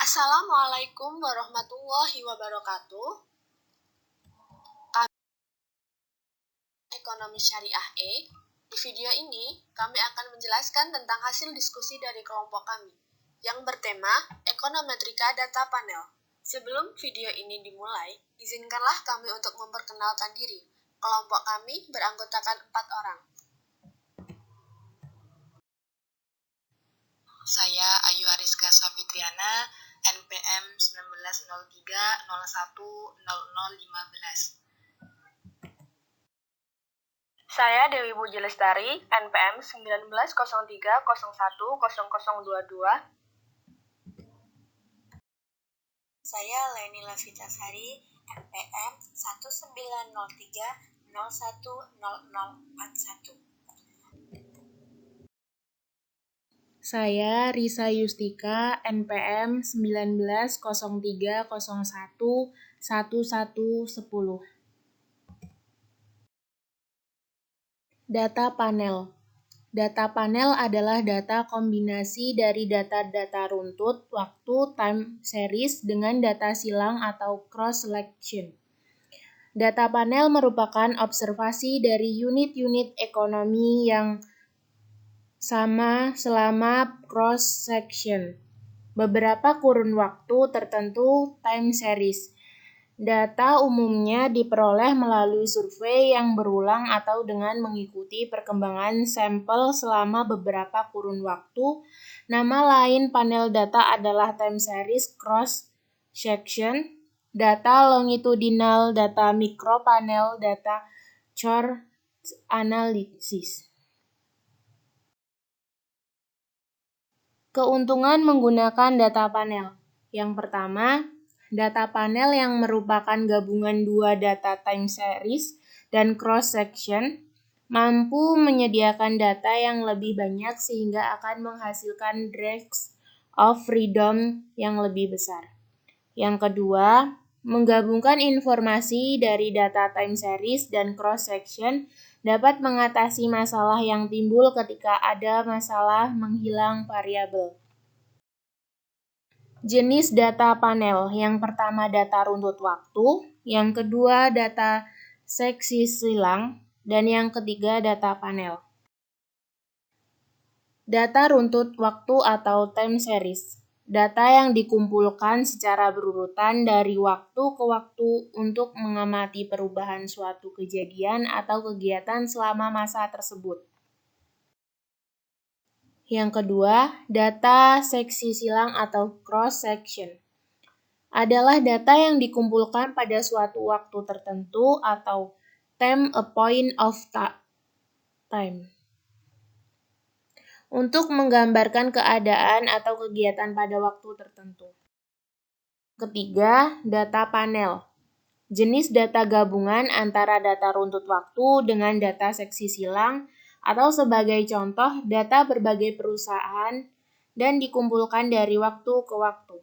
Assalamualaikum warahmatullahi wabarakatuh. Kami Ekonomi Syariah E. Di video ini, kami akan menjelaskan tentang hasil diskusi dari kelompok kami yang bertema Ekonometrika Data Panel. Sebelum video ini dimulai, izinkanlah kami untuk memperkenalkan diri. Kelompok kami beranggotakan 4 orang. Saya Ayu Ariska Safitriana, NPM 1903010015. Saya Dewi Puji Lestari, NPM 1903010022. Saya Leni Lavitasari, NPM 1903010041. Saya Risa Yustika, NPM 1903011110. Data panel. Data panel adalah data kombinasi dari data-data runtut, waktu, time series dengan data silang atau cross-selection. Data panel merupakan observasi dari unit-unit ekonomi yang sama selama cross-section. Beberapa kurun waktu tertentu time series. Data umumnya diperoleh melalui survei yang berulang atau dengan mengikuti perkembangan sampel selama beberapa kurun waktu. Nama lain panel data adalah time series cross-section, data longitudinal, data mikropanel, data chart analysis. Keuntungan menggunakan data panel. Yang pertama, data panel yang merupakan gabungan dua data time series dan cross-section mampu menyediakan data yang lebih banyak sehingga akan menghasilkan degrees of freedom yang lebih besar. Yang kedua, menggabungkan informasi dari data time series dan cross-section dapat mengatasi masalah yang timbul ketika ada masalah menghilang variabel. Jenis data panel. Yang pertama data runtut waktu, yang kedua data seksi silang, dan yang ketiga data panel. Data runtut waktu atau time series. Data yang dikumpulkan secara berurutan dari waktu ke waktu untuk mengamati perubahan suatu kejadian atau kegiatan selama masa tersebut. Yang kedua, data seksi silang atau cross-section. Adalah data yang dikumpulkan pada suatu waktu tertentu atau time a point of time. Untuk menggambarkan keadaan atau kegiatan pada waktu tertentu. Ketiga, data panel. Jenis data gabungan antara data runtut waktu dengan data seksi silang atau sebagai contoh data berbagai perusahaan dan dikumpulkan dari waktu ke waktu.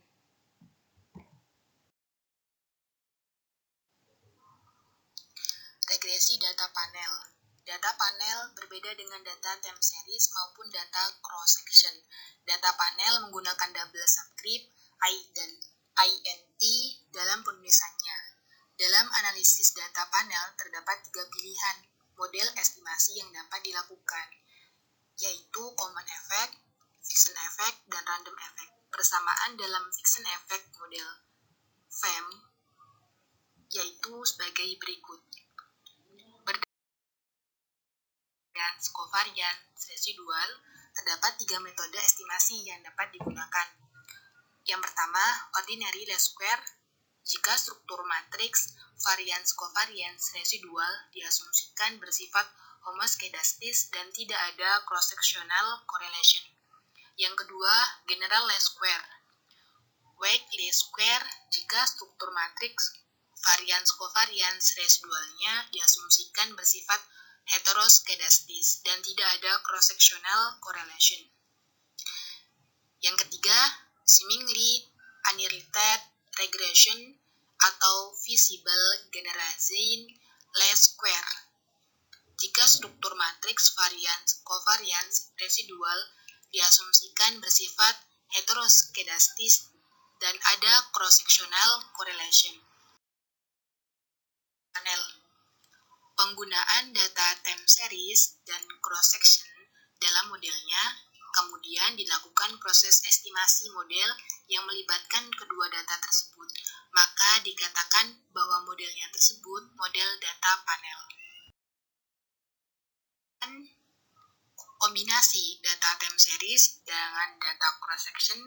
Regresi data panel. Data panel berbeda dengan data time series maupun data cross-section. Data panel menggunakan double subscript I dan INT dalam penulisannya. Dalam analisis data panel terdapat 3 pilihan model estimasi yang dapat dilakukan, yaitu common effect, Vixen effect, dan random effect. Persamaan dalam Vixen effect model FEM yaitu sebagai berikut. Covariance residual, terdapat 3 metode estimasi yang dapat digunakan. Yang pertama, ordinary least square. Jika struktur matriks variance covariance residual diasumsikan bersifat homoskedastis dan tidak ada cross-sectional correlation. Yang kedua, general least square. Weak least square jika struktur matriks variance covariance residualnya diasumsikan bersifat heteroskedastis dan tidak ada cross-sectional correlation. Yang ketiga, seemingly unrelated regression atau visible generalizing least square. Jika struktur matriks variance covariance residual diasumsikan bersifat heteroskedastis dan ada cross-sectional correlation. Panel. Penggunaan data time series dan cross-section dalam modelnya, kemudian dilakukan proses estimasi model yang melibatkan kedua data tersebut, maka dikatakan bahwa modelnya tersebut model data panel. Kombinasi data time series dengan data cross-section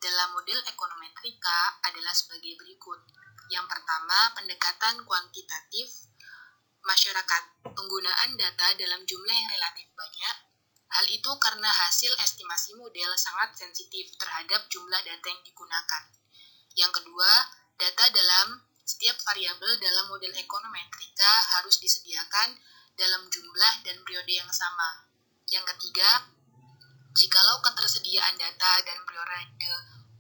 dalam model ekonometrika adalah sebagai berikut. Yang pertama, pendekatan kuantitatif masyarakat, penggunaan data dalam jumlah yang relatif banyak. Hal itu karena hasil estimasi model sangat sensitif terhadap jumlah data yang digunakan. Yang kedua, data dalam setiap variabel dalam model ekonometrika harus disediakan dalam jumlah dan periode yang sama. Yang ketiga, jikalau ketersediaan data dan periode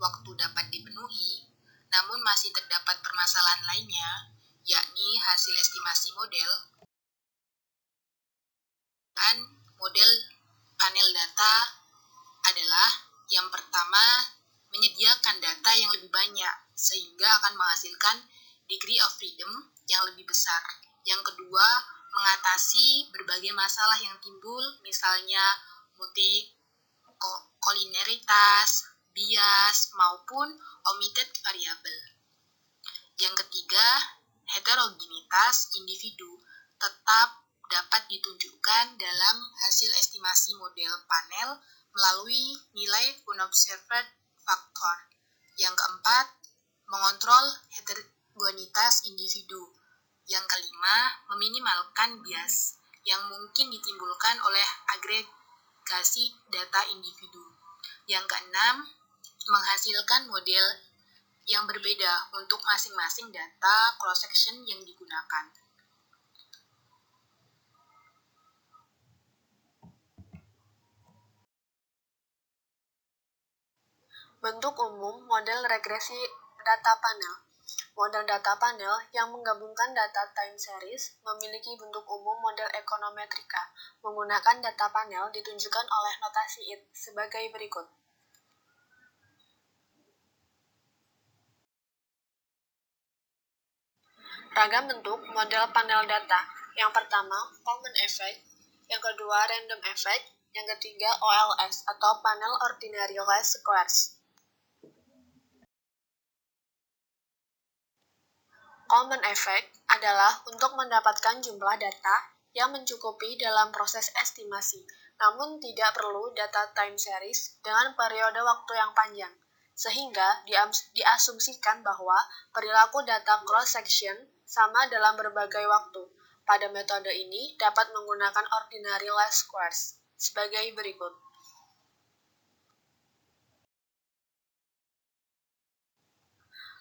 waktu dapat dipenuhi, namun masih terdapat permasalahan lainnya, yakni hasil estimasi model, dan model panel data adalah yang pertama, menyediakan data yang lebih banyak, sehingga akan menghasilkan degree of freedom yang lebih besar. Yang kedua, mengatasi berbagai masalah yang timbul, misalnya multicollinearitas, bias, maupun omitted variable. Yang ketiga, heterogenitas individu tetap dapat ditunjukkan dalam hasil estimasi model panel melalui nilai unobserved factor. Yang keempat, mengontrol heterogenitas individu. Yang kelima, meminimalkan bias yang mungkin ditimbulkan oleh agregasi data individu. Yang keenam, menghasilkan model yang berbeda untuk masing-masing data cross-section yang digunakan. Bentuk umum model regresi data panel. Model data panel yang menggabungkan data time series memiliki bentuk umum model ekonometrika. Menggunakan data panel ditunjukkan oleh notasi IT sebagai berikut. Ragam bentuk model panel data. Yang pertama, common effect. Yang kedua, random effect. Yang ketiga, OLS atau panel ordinary least squares. Common effect adalah untuk mendapatkan jumlah data yang mencukupi dalam proses estimasi, namun tidak perlu data time series dengan periode waktu yang panjang, sehingga diasumsikan bahwa perilaku data cross-section sama dalam berbagai waktu. Pada metode ini dapat menggunakan ordinary least squares sebagai berikut.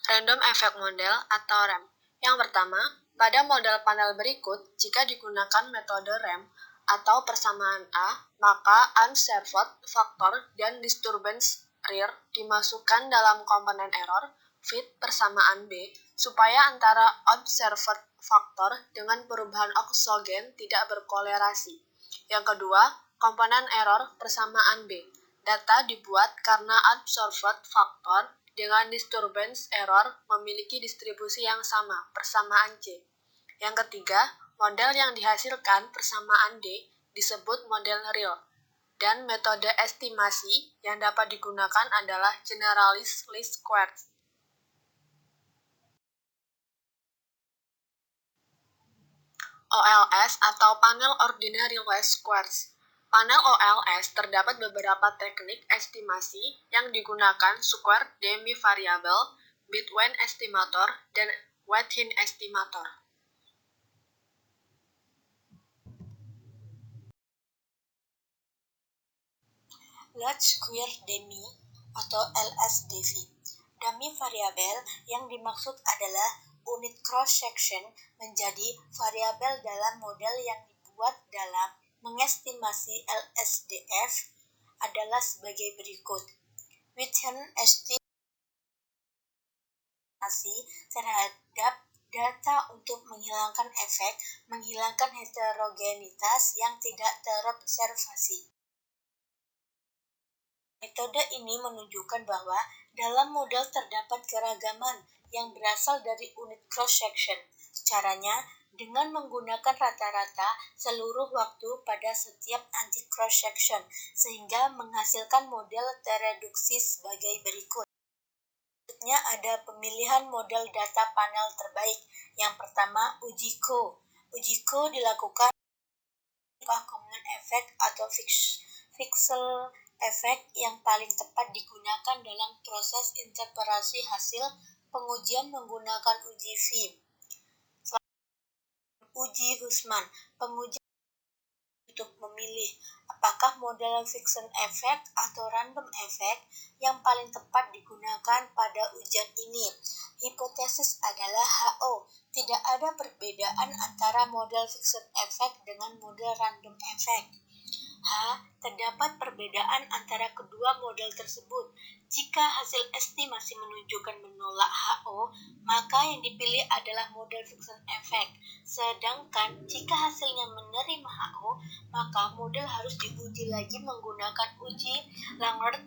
Random effect model atau RAM. Yang pertama, pada model panel berikut, jika digunakan metode RAM atau persamaan A, maka unserved factor dan disturbance rear dimasukkan dalam komponen error fit persamaan B, supaya antara observed factor dengan perubahan oksogen tidak berkolerasi. Yang kedua, komponen error persamaan B. Data dibuat karena observed factor dengan disturbance error memiliki distribusi yang sama, persamaan C. Yang ketiga, model yang dihasilkan persamaan D disebut model real, dan metode estimasi yang dapat digunakan adalah generalized least squares. OLS atau panel ordinary least squares. Panel OLS terdapat beberapa teknik estimasi yang digunakan square demi-variable, Bitwien estimator, dan Wethin estimator. Least Square Dummy atau LSDV. Dummy variabel yang dimaksud adalah unit cross-section menjadi variabel dalam model yang dibuat dalam mengestimasi LSDF adalah sebagai berikut. Within estimasi terhadap data untuk menghilangkan efek, menghilangkan heterogenitas yang tidak terobservasi. Metode ini menunjukkan bahwa dalam model terdapat keragaman yang berasal dari unit cross-section. Caranya, dengan menggunakan rata-rata seluruh waktu pada setiap anti-cross-section, sehingga menghasilkan model tereduksi sebagai berikut. Selanjutnya ada pemilihan model data panel terbaik. Yang pertama, uji Ko. Uji Ko dilakukan common effect atau pixel effect yang paling tepat digunakan dalam proses interpretasi hasil pengujian menggunakan uji V. Uji Hussman, penguji untuk memilih apakah model Vixen effect atau random effect yang paling tepat digunakan pada ujian ini. Hipotesis adalah HO. Tidak ada perbedaan antara model Vixen effect dengan model random effect. H. Terdapat perbedaan antara kedua model tersebut. Jika hasil estimasi menunjukkan menolak HO, maka yang dipilih adalah model Vixen effect. Sedangkan jika hasilnya menerima HO, maka model harus diuji lagi menggunakan uji Langert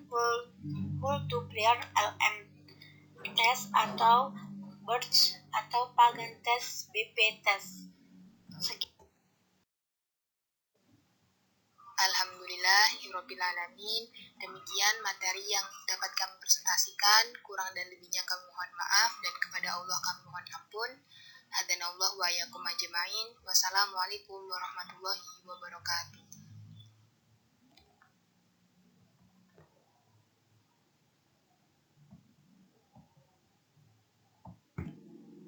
multiplier LM test atau Birch atau Pagan test BP test. Alhamdulillahirrabbilalamin. Demikian materi yang dapat kami presentasikan. Kurang dan lebihnya kami mohon maaf, dan kepada Allah kami mohon ampun. Hadanallahu wa iyyakum ajmain. Wassalamualaikum warahmatullahi wabarakatuh.